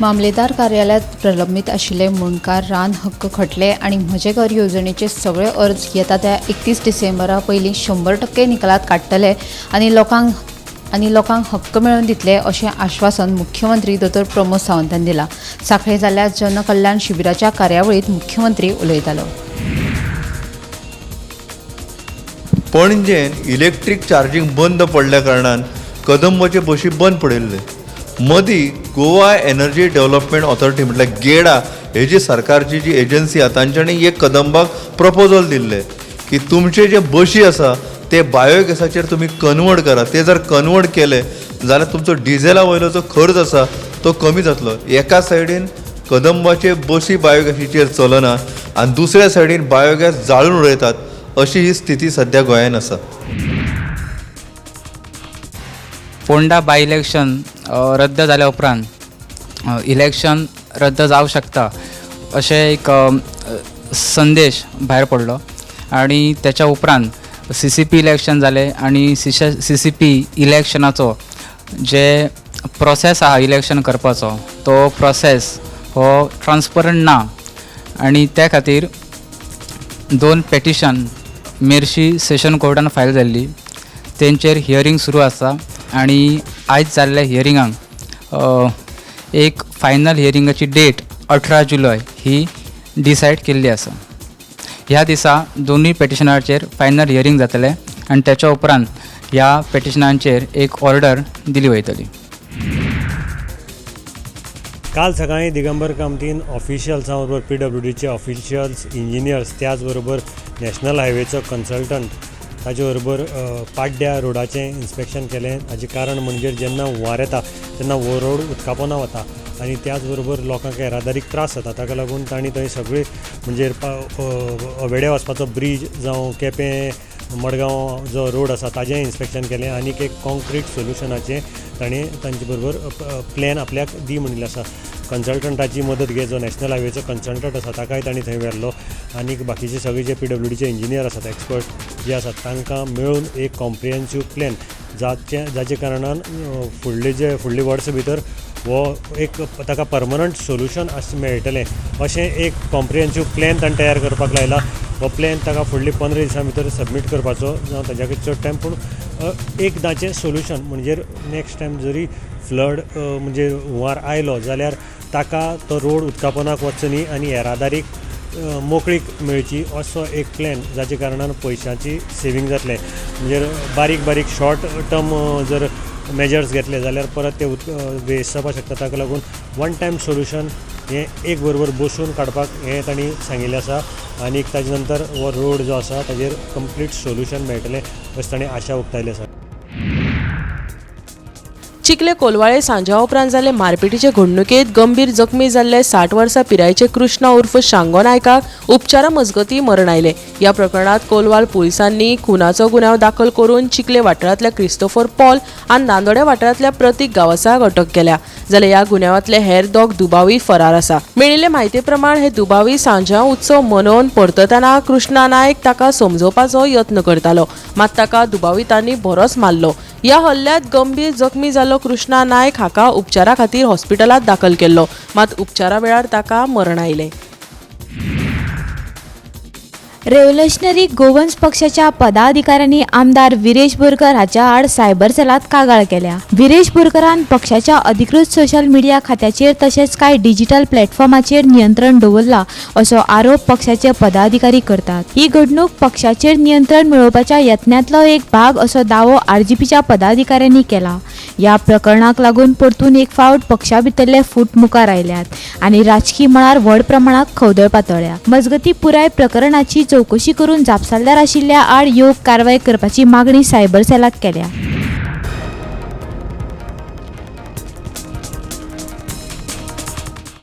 मामलेदार कार्यालयात प्रलंबित आशिल्ले मुणकार रान हक्क खटले आणि म्हजे घर येवजणेचे सगळे अर्ज येता त्या 31 डिसेंबरा पयलीं 100% निकालात काडटले आणि लोकांक हक्क मेळोवन दितले अशें आश्वासन मुख्यमंत्री डॉ. प्रमोद सावंतान दिलां. सांखळे जाल्ल्या जनकल्याण शिबिराच्या कार्यावळीत मुख्यमंत्री उलयतालो. पणजेन इलेक्ट्रीक चार्जिंग बंद पडल्या कारणान कदंबाचे बशी बंद पडिल्ले. मदीं गोवा एनर्जी डेव्हलपमेंट ऑथॉरिटी म्हटल्यार गेडा हेजी सरकारची जी एजन्सी आसा तांच्यांनी एक कदंबाक प्रपोजल दिल्ले की तुमचे जे बशी आसा ते बायोगॅसाचेर तुमी कन्वर्ट करा. ते जर कन्वर्ट केले जाल्यार तुमचो डिझेला वयलो जो खर्च आसा तो कमी जातलो. एका सायडीन कदंबाचे बशी बायोगॅसीचेर चलना आनी दुसऱ्या सायडीन बायोगॅस जाळून उडयतात अशी ही स्थिती सध्या गोंयांत आसा. फोंडा बाय इलेक्शन रद्द जाल्या उपरांत इलेक्शन रद्द जावं शकता अशें एक संदेश भायर पडलो आनी त्याच्या उपरांत CCP इलेक्शन जालें आनी CCP इलेक्शनाचो जे प्रोसेस आहा इलेक्शन करपाचो तो प्रोसेस हो ट्रान्सपरंट ना आनी त्या खातीर 2 पेटिशन मेर्शी सेशन कोर्टान फायल जाल्ली. तेंचेर हियरींग सुरू आसा आनी आयज जाल्ल्या हियरिंगाक एक फायनल हियरिंगाची डेट 18 जुलय ही डिसायड केल्ली आसा. ह्या दिसा दोनूय पेटिशनाचेर फायनल हियरींग जातलें आनी त्याच्या उपरांत ह्या पेटिशनांचेर एक ऑर्डर दिली वयतली. काल सकाळीं दिगंबर कामतीन ऑफिशियल्सां बरोबर PWDचे ऑफिशियल्स इंजिनियर्स त्याच बरोबर नॅशनल हायवेचो कन्सल्टंट ताचे बरोबर पाड्ड्या रोडाचें इन्स्पेक्शन केलें. हाजें कारण म्हणजे जेन्ना हुंवार येता तेन्ना हो रोड उदकापोंदा वता आनी त्याच बरोबर लोकांक येरादारीक त्रास जाता. ताका लागून तांणी थंय सगळी म्हणजे वेडे वचपाचो ब्रीज जावं केपें मडगांव जो रोड आसा ताजें इन्स्पेक्शन केलें आनीक एक कॉन्क्रीट सोल्युशनाचें तांणी तांचे बरोबर प्लॅन आपल्याक दी म्हणिल्लो आसा. कन्सल्टंटाची मदत घे जो नॅशनल हायवेचो कन्सल्टंट आसा ताकाय तांणी थंय व्हेल्लो आनीक बाकीचे सगळे जे PWDचे इंजिनियर आसात एक्सपर्ट जे आसात तांकां मेळून एक कॉम्प्रिहेन्सीव प्लॅन जाचे कारणान फुडली वर्सां भितर हो एक ताका परमनंट सोल्युशन मेळटलें अशें एक कॉम्प्रिहेन्सीव प्लॅन ताणें तयार करपाक लायला. हो प्लॅन ताका फुडली 15 दिसां भितर सबमीट करपाचो जावं ताच्या चड टायम पूण एकदाचें सोल्युशन म्हणजे नेक्स्ट टायम जरी फ्लड म्हणजे हुंवार आयलो जाल्यार ताका तो रोड उदकापोंदाक वचचो न्ही आनी येरादारीक मोकळीक मेळची असो एक प्लॅन जाचे कारणान पयशांची सेवींग जातलें. म्हणजे बारीक शॉर्ट टर्म जर मेजर्स घेतले जाल्यार परत ते वेस्ट जावपाक शकता. ताका लागून वन टायम सोल्युशन हें एक बरोबर बसून काडपाक हें तांणी सांगिल्लें आसा आनीक ताजे नंतर हो रोड जो आसा ताजेर कंप्लीट सोल्युशन मेळटलें अशें ताणें आशा उक्तायली आसा. चिखले कोलवाळे सांजा उपरांत जाल्ले मारपिटीचे घडणुकेत गंभीर जखमी जाल्ले 60 वर्सां पिरायेचे कृष्णा उर्फ शांगो नायकाक उपचारा मजगतीं मरण आयलें. ह्या प्रकरणात कोलवाळ पुलिसांनी खुनाचो गुन्यांव दाखल करून चिखले वाठारांतल्या क्रिस्टोफर पॉल आनी नांदोड्या वाठारांतल्या प्रतीक गांवसाक अटक केल्या. जाल्यार ह्या गुन्यांवांतले हेर दोग दुबावी फरार आसा. मेळिल्ले म्हायती प्रमाण हे दुबावी सांजा उत्सव मनोवन परततना कृष्णा नायक ताका समजोवपाचो यत्न करतालो मात ताका दुबावितांनी बरोच मारलो. ह्या हल्ल्यांत गंभीर जखमी जाल्लो कृष्णा नायक हाका उपचारा खातीर हॉस्पिटलांत दाखल केल्लो मात उपचारा वेळार ताका मरण आयलें. रेव्होल्युशनरी गोवन्स पक्षाच्या पदाधिकाऱ्यांनी आमदार विरेश बोरकर हाच्या आड सायबर सेलात कागाळ केल्या. विरेश बोरकरान पक्षाच्या अधिकृत सोशल मिडिया खात्याचेर तशेंच कांय डिजिटल प्लॅटफॉर्माचेर नियंत्रण दवरला असो आरोप पक्षाचे पदाधिकारी करतात. ही घडणूक पक्षाचेर नियंत्रण मेळोवपाच्या यत्नांतलो एक भाग असो दावो RGPच्या पदाधिकाऱ्यांनी केला. ह्या प्रकरणाक लागून परतून एक फावट पक्षा भितरले फूट मुखार आयल्यात आनी राजकीय मळार व्हड प्रमाणात खवदळ पातळ्ळ्या. मजगती पुराय प्रकरणाची चवकशी करून जापसालदार आशिल्ल्या आड योग्य कारवाय करपाची मागणी सायबर सेलाक केल्या.